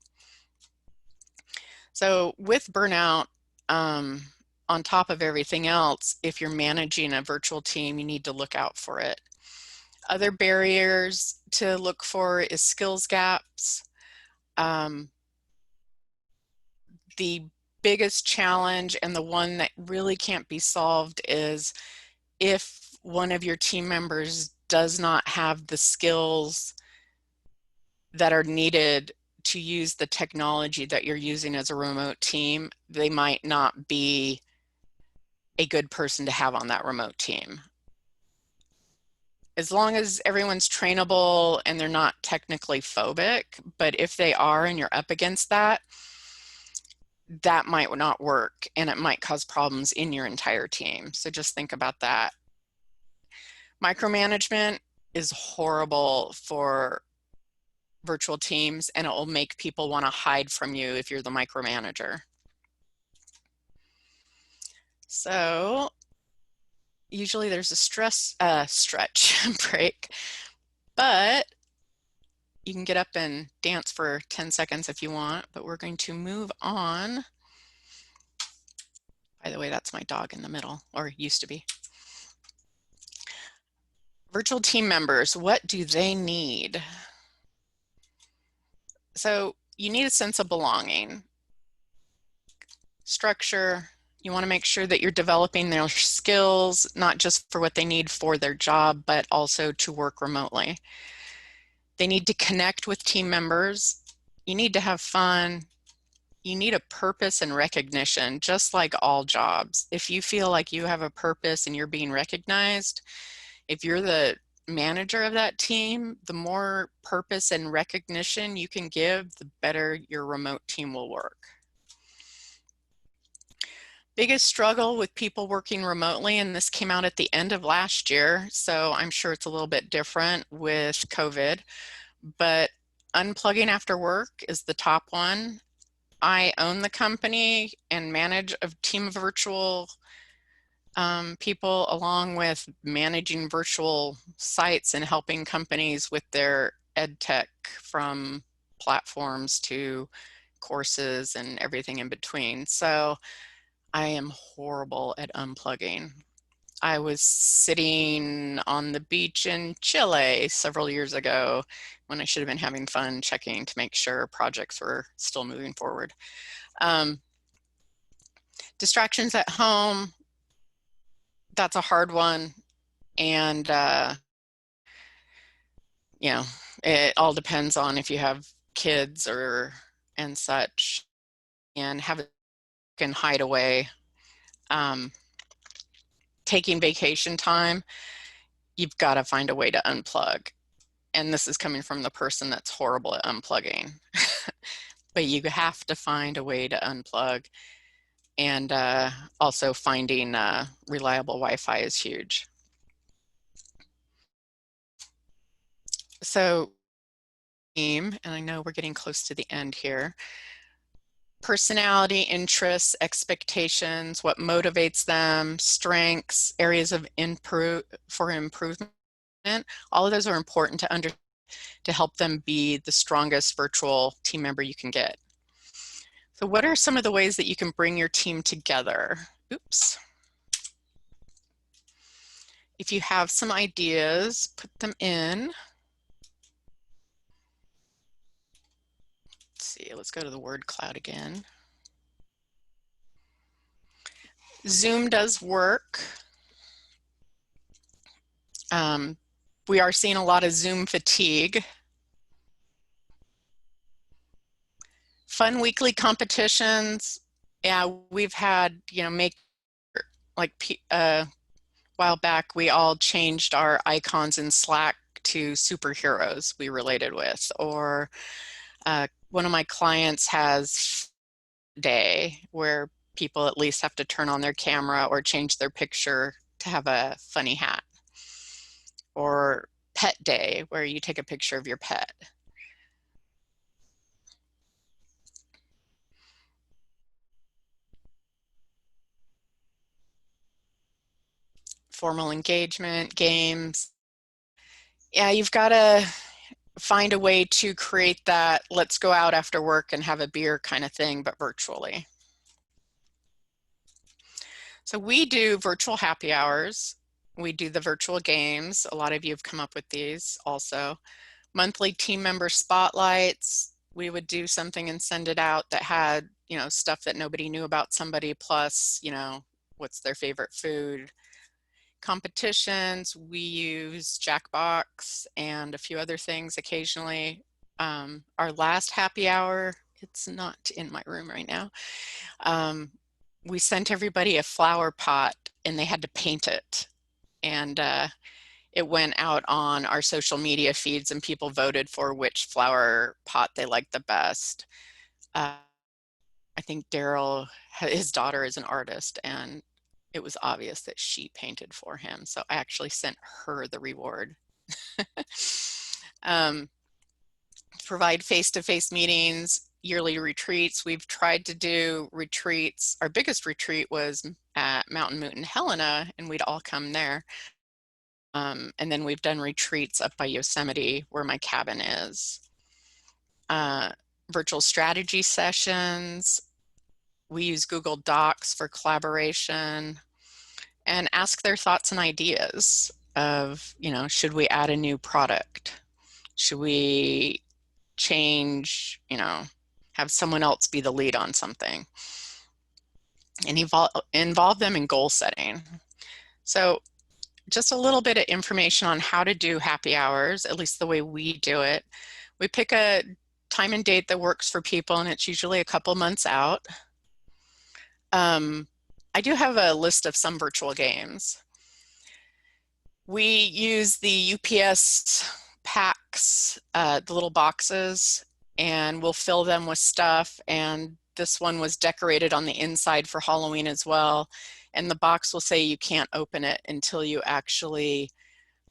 So with burnout, on top of everything else, if you're managing a virtual team, you need to look out for it. Other barriers to look for is skills gaps. The biggest challenge, and the one that really can't be solved, is if one of your team members does not have the skills that are needed to use the technology that you're using as a remote team, they might not be a good person to have on that remote team. As long as everyone's trainable and they're not technically phobic, but if they are and you're up against that, that might not work and it might cause problems in your entire team. So just think about that. Micromanagement is horrible for virtual teams, and it will make people want to hide from you if you're the micromanager. So usually there's a stretch break, but you can get up and dance for 10 seconds if you want, but we're going to move on. By the way, that's my dog in the middle, or used to be. Virtual team members, what do they need? So you need a sense of belonging. Structure, you want to make sure that you're developing their skills, not just for what they need for their job, but also to work remotely. They need to connect with team members. You need to have fun. You need a purpose and recognition, just like all jobs. If you feel like you have a purpose and you're being recognized, if you're the manager of that team, the more purpose and recognition you can give, the better your remote team will work. Biggest struggle with people working remotely, and this came out at the end of last year, so I'm sure it's a little bit different with COVID, but unplugging after work is the top one. I own the company and manage a team of virtual people, along with managing virtual sites and helping companies with their ed tech, from platforms to courses and everything in between. So I am horrible at unplugging. I was sitting on the beach in Chile several years ago when I should have been having fun checking to make sure projects were still moving forward. Distractions at home, that's a hard one. And, you know, it all depends on if you have kids and such, and have can hide away. Taking vacation time, you've got to find a way to unplug. And this is coming from the person that's horrible at unplugging. But you have to find a way to unplug. And also finding reliable Wi-Fi is huge. So, and I know we're getting close to the end here. Personality, interests, expectations, what motivates them, strengths, areas of improvement. All of those are important to help them be the strongest virtual team member you can get. So what are some of the ways that you can bring your team together? Oops. If you have some ideas, put them in. Let's see, let's go to the word cloud again. Zoom does work. We are seeing a lot of Zoom fatigue. Fun weekly competitions. Yeah, we've had, a while back, we all changed our icons in Slack to superheroes we related with. Or one of my clients has day where people at least have to turn on their camera or change their picture to have a funny hat. Or pet day, where you take a picture of your pet. Formal engagement, games. Yeah, you've got to find a way to create that let's go out after work and have a beer kind of thing, but virtually. So we do virtual happy hours. We do the virtual games. A lot of you have come up with these also. Monthly team member spotlights. We would do something and send it out that had, you know, stuff that nobody knew about somebody, plus, you know, what's their favorite food. Competitions, we use Jackbox and a few other things occasionally. Our last happy hour, it's not in my room right now. We sent everybody a flower pot and they had to paint it. And it went out on our social media feeds and people voted for which flower pot they liked the best. I think Daryl, his daughter is an artist, and it was obvious that she painted for him. So I actually sent her the reward. Provide face-to-face meetings, yearly retreats. We've tried to do retreats. Our biggest retreat was at Mountain Moot in Helena, and we'd all come there. And then we've done retreats up by Yosemite where my cabin is. Virtual strategy sessions. We use Google Docs for collaboration, and ask their thoughts and ideas of, you know, should we add a new product? Should we change, you know, have someone else be the lead on something? And involve them in goal setting. So just a little bit of information on how to do happy hours, at least the way we do it. We pick a time and date that works for people, and it's usually a couple months out. I do have a list of some virtual games. We use the UPS packs, the little boxes, and we'll fill them with stuff. And this one was decorated on the inside for Halloween as well. And the box will say you can't open it until you actually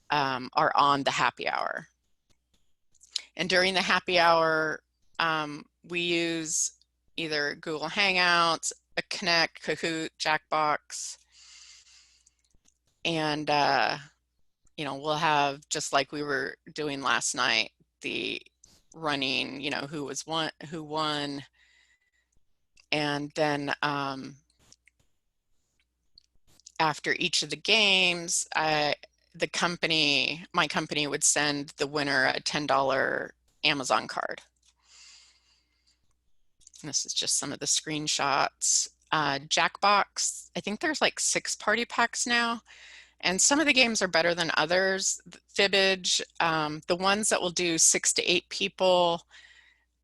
are on the happy hour. And during the happy hour, we use either Google Hangouts, a Connect, Kahoot, Jackbox, and you know, we'll have, just like we were doing last night, the running, you know, who won, and then after each of the games, my company would send the winner a $10 Amazon card. And this is just some of the screenshots. Jackbox, I think there's like 6 party packs now, and some of the games are better than others. Fibbage, the ones that will do 6 to 8 people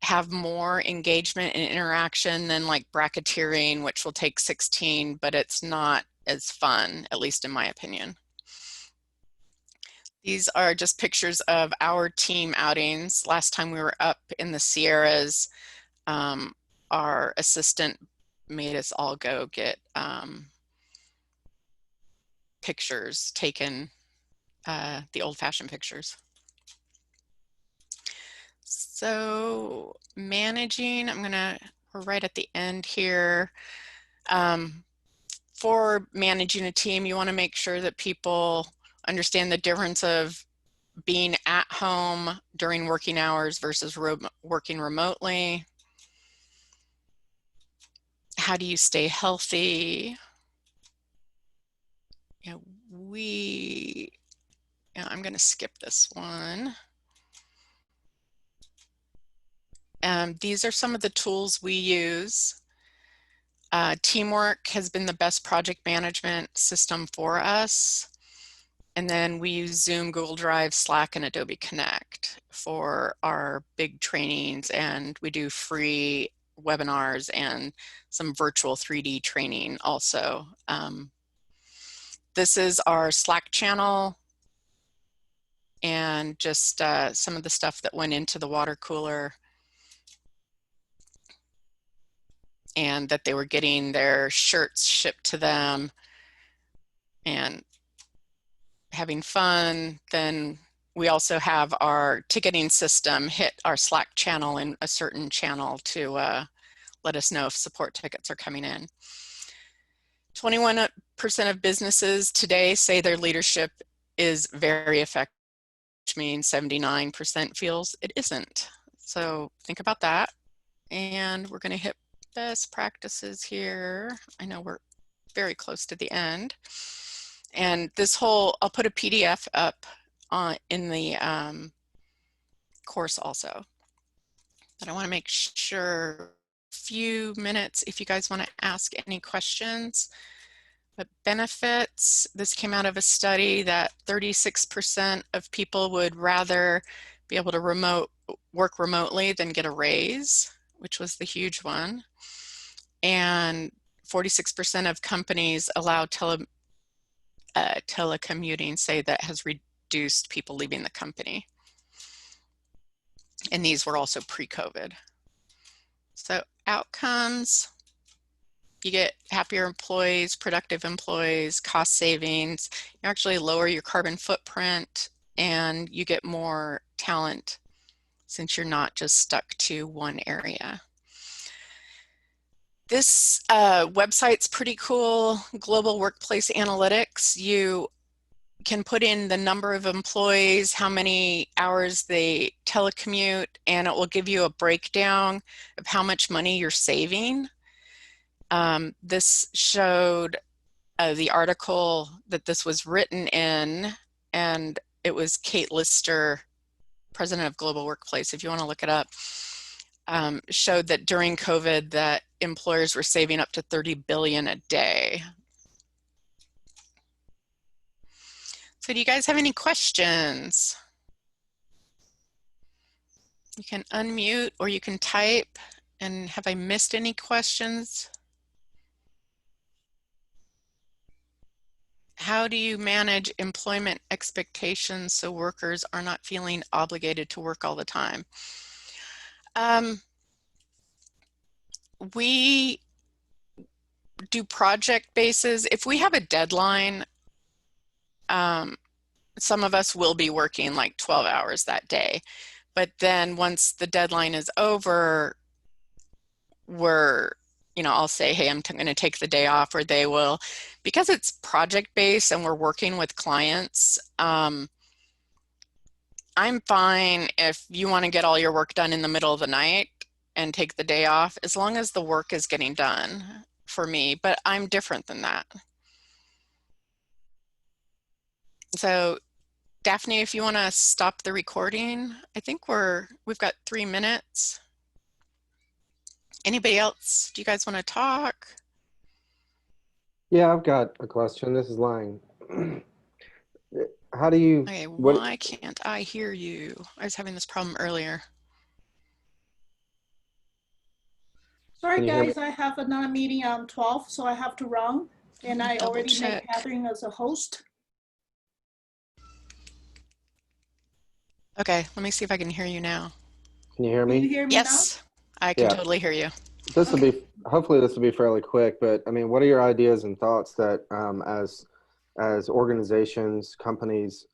have more engagement and interaction than like bracketeering, which will take 16, but it's not as fun, at least in my opinion. These are just pictures of our team outings. Last time we were up in the Sierras, our assistant made us all go get pictures taken, the old-fashioned pictures. So managing, we're right at the end here. For managing a team, you want to make sure that people understand the difference of being at home during working hours versus working remotely. How do you stay healthy? You know, I'm going to skip this one. These are some of the tools we use. Teamwork has been the best project management system for us. And then we use Zoom, Google Drive, Slack, and Adobe Connect for our big trainings. And we do free webinars and some virtual 3D training also. This is our Slack channel, and just some of the stuff that went into the water cooler, and that they were getting their shirts shipped to them and having fun. Then we also have our ticketing system hit our Slack channel and a certain channel to let us know if support tickets are coming in. 21% of businesses today say their leadership is very effective, which means 79% feels it isn't. So think about that. And we're going to hit best practices here. I know we're very close to the end. And this whole, I'll put a PDF up in the course also. But I want to make sure, few minutes if you guys want to ask any questions. But benefits, this came out of a study that 36% of people would rather be able to work remotely than get a raise, which was the huge one. And 46% of companies allow telecommuting, say that has reduced people leaving the company. And these were also pre-COVID. So outcomes, you get happier employees, productive employees, cost savings, you actually lower your carbon footprint, and you get more talent since you're not just stuck to one area. This website's pretty cool, Global Workplace Analytics. You can put in the number of employees, how many hours they telecommute, and it will give you a breakdown of how much money you're saving. This showed the article that this was written in, and it was Kate Lister, president of Global Workplace, if you want to look it up, showed that during COVID that employers were saving up to $30 billion a day. So do you guys have any questions? You can unmute or you can type. And have I missed any questions? How do you manage employment expectations so workers are not feeling obligated to work all the time? We do project bases. If we have a deadline, some of us will be working like 12 hours that day. But then once the deadline is over, I'll say, hey, I'm going to take the day off, or they will. Because it's project-based and we're working with clients, I'm fine if you want to get all your work done in the middle of the night and take the day off, as long as the work is getting done for me. But I'm different than that. So Daphne, if you want to stop the recording, I think we've got 3 minutes. Anybody else? Do you guys want to talk? Yeah, I've got a question. This is Lang. How do you... Okay, why can't I hear you? I was having this problem earlier. Sorry, guys, I have another meeting on 12, so I have to run. And I Double already check. made Catherine as a host. Okay, let me see if I can hear you now. Can you hear Can you me? hear me Yes, I can Yeah. totally hear you. This will be, hopefully this will be fairly quick, but I mean, what are your ideas and thoughts that as organizations, companies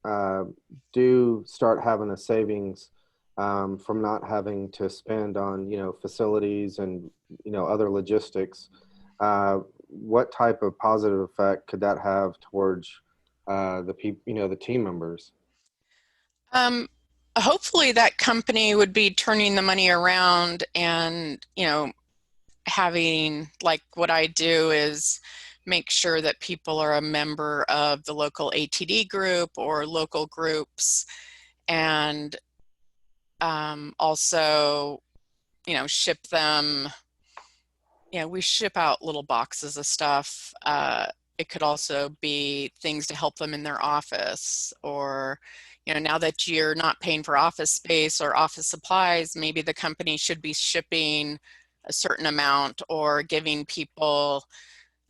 do start having a savings from not having to spend on, facilities and, other logistics, what type of positive effect could that have towards the team members? Hopefully that company would be turning the money around and, having, like, what I do is make sure that people are a member of the local ATD group or local groups, and also, ship them. We ship out little boxes of stuff. It could also be things to help them in their office, or now that you're not paying for office space or office supplies, maybe the company should be shipping a certain amount or giving people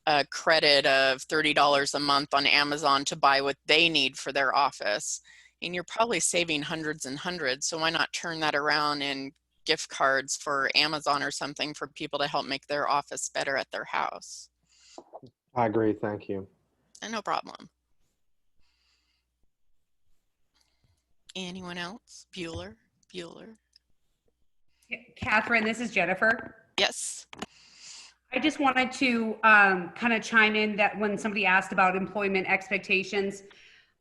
a credit of $30 a month on Amazon to buy what they need for their office. And you're probably saving hundreds and hundreds. So why not turn that around in gift cards for Amazon or something for people to help make their office better at their house? I agree. Thank you. No problem. Anyone else? Bueller? Catherine, this is Jennifer. Yes. I just wanted to kind of chime in that when somebody asked about employment expectations,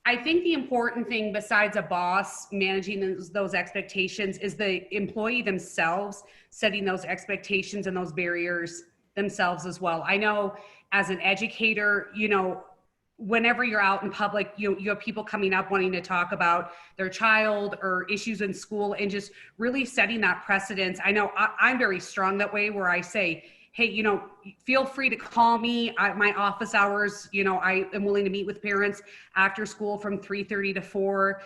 I think the important thing besides a boss managing those expectations is the employee themselves setting those expectations and those barriers themselves as well. I know as an educator, you know, whenever you're out in public, you have people coming up wanting to talk about their child or issues in school, and just really setting that precedence. I know I'm very strong that way, where I say, hey, you know, feel free to call me. My office hours, you know, I am willing to meet with parents after school from 3:30 to 4.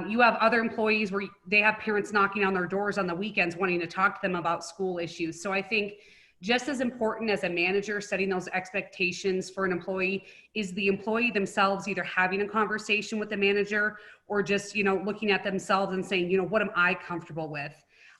You have other employees where they have parents knocking on their doors on the weekends wanting to talk to them about school issues. So I think just as important as a manager setting those expectations for an employee is the employee themselves either having a conversation with the manager or just, you know, looking at themselves and saying, you know, what am I comfortable with?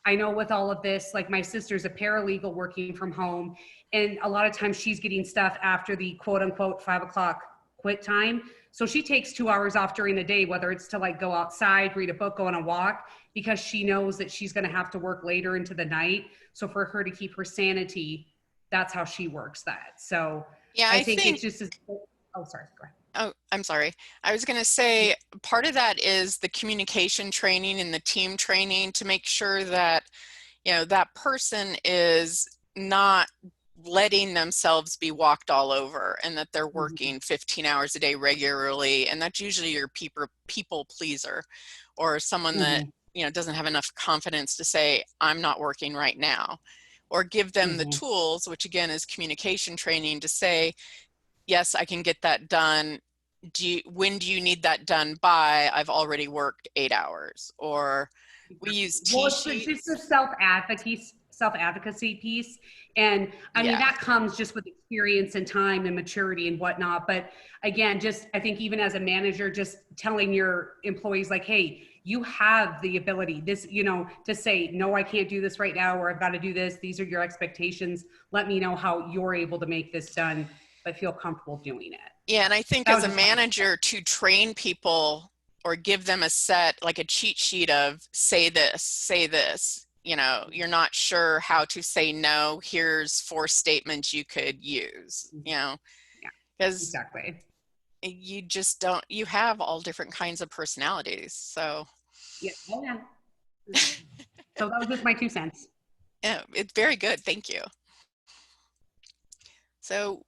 I know with all of this, like my sister's a paralegal working from home, and a lot of times she's getting stuff after the quote unquote 5 o'clock quit time. So she takes 2 hours off during the day, whether it's to like go outside, read a book, go on a walk, because she knows that she's going to have to work later into the night. So for her to keep her sanity, that's how she works that. So Yeah, I think it's just as, oh, sorry, go ahead. Oh, I'm sorry. I was going to say part of that is the communication training and the team training to make sure that, you know, that person is not letting themselves be walked all over, and that they're working 15 hours a day regularly. And that's usually your people pleaser, or someone that, you know, doesn't have enough confidence to say, I'm not working right now, or give them the tools, which again is communication training, to say, yes, I can get that done. When do you need that done by? I've already worked 8 hours. Or we use It's T-sheets. just a self-advocacy piece. And I mean, that comes just with experience and time and maturity and whatnot. But again, just, I think even as a manager, just telling your employees like, hey, you have the ability, this, you know, to say, no, I can't do this right now, or I've got to do this. These are your expectations. Let me know how you're able to make this done, but feel comfortable doing it. Yeah, and I think That as a was manager to train people or give them a set, like a cheat sheet of say this, you know, you're not sure how to say no, here's 4 statements you could use, you know, because exactly. you just don't, you have all different kinds of personalities. So Yeah. Oh, yeah. So that was just my 2 cents. yeah, it's very good. Thank you. So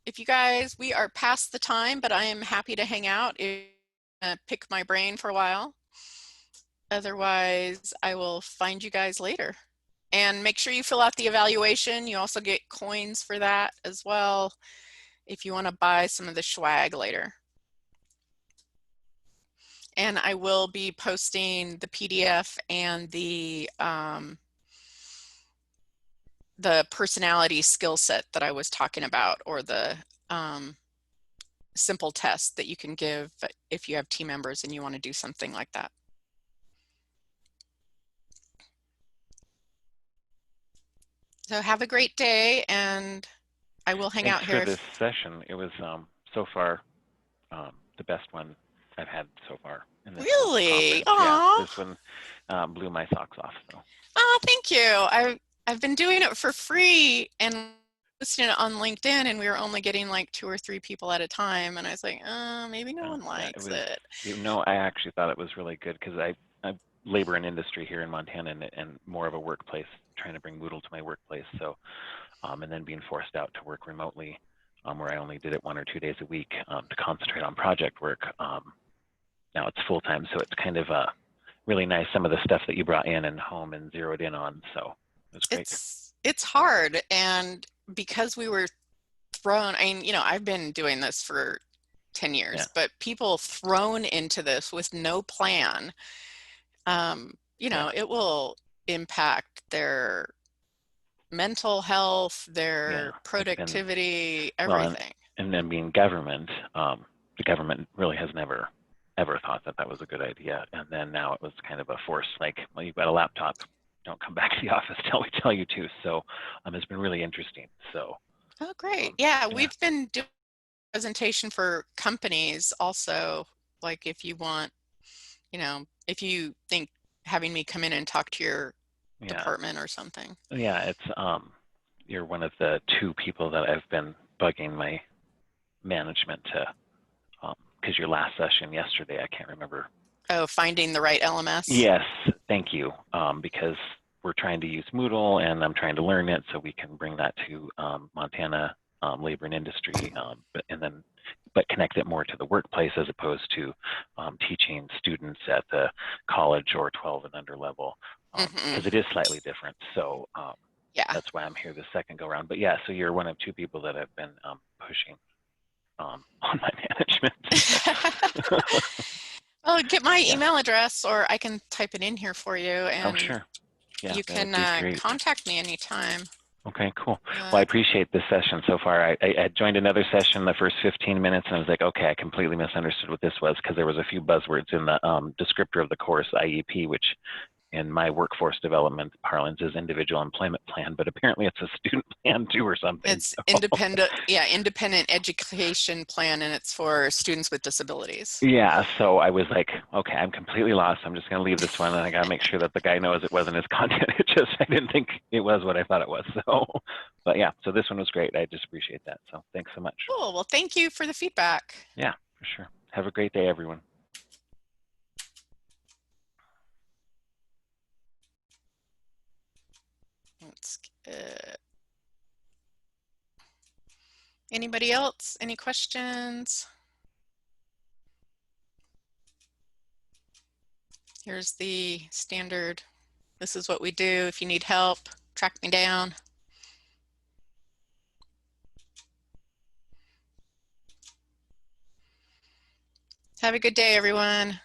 if you guys, we are past the time, but I am happy to hang out if pick my brain for a while. Otherwise, I will find you guys later. And make sure you fill out the evaluation. You also get coins for that as well if you want to buy some of the swag later. And I will be posting the PDF and the personality skill set that I was talking about, or the simple test that you can give if you have team members and you want to do something like that. So have a great day, and I will hang out here. Thanks for this session. It was so far the best one I've had so far. In this Really? yeah, this one blew my socks off. So. Oh, thank you. I've been doing it for free and posting it on LinkedIn, and we were only getting like 2 or 3 people at a time. And I was like, maybe no one likes it. You know, I actually thought it was really good because I labor in industry here in Montana, and more of a workplace, trying to bring Moodle to my workplace. So, and then being forced out to work remotely, where I only did it 1 or 2 days a week to concentrate on project work. Now it's full time, so it's kind of really nice. Some of the stuff that you brought in and home and zeroed in on. So it was great. It's hard, and because we were thrown. I mean, you know, I've been doing this for 10 years, but people thrown into this with no plan. You know, it will impact their mental health, their productivity, everything. And then being government, the government really has never, ever thought that that was a good idea. And then now it was kind of a force, like, well, you've got a laptop, don't come back to the office till we tell you to. So it's been really interesting. So. Oh, great. Yeah, we've been doing a presentation for companies also, like if you want, you know, if you think having me come in and talk to your department or something. Yeah, it's you're one of the 2 people that I've been bugging my management to, because your last session yesterday, I can't remember. Oh, finding the right LMS? Yes, thank you, because we're trying to use Moodle, and I'm trying to learn it so we can bring that to Montana labor and industry, but connect it more to the workplace as opposed to teaching students at the college or 12 and under level, because it is slightly different. So Yeah. that's why I'm here the second go around. But yeah, so you're one of 2 people that have been pushing on my management. Well, get my Yeah. email address, or I can type it in here for you, Oh, and sure. Yeah, you that would can be great. contact me anytime. Okay, cool. Well, I appreciate this session so far. I joined another session the first 15 minutes, and I was like, okay, I completely misunderstood what this was, because there was a few buzzwords in the descriptor of the course, IEP, which in my workforce development parlance is individual employment plan, but apparently it's a student plan too or something. It's independent, yeah, independent education plan, and it's for students with disabilities. Yeah, so I was like, okay, I'm completely lost. I'm just going to leave this one, and I got to make sure that the guy knows it wasn't his content. I didn't think it was what I thought it was. So, but yeah, so this one was great. I just appreciate that. So thanks so much. Cool. Well, thank you for the feedback. Yeah, for sure. Have a great day, everyone. That's good. Anybody else? Any questions? Here's the standard. This is what we do. If you need help, track me down. Have a good day, everyone.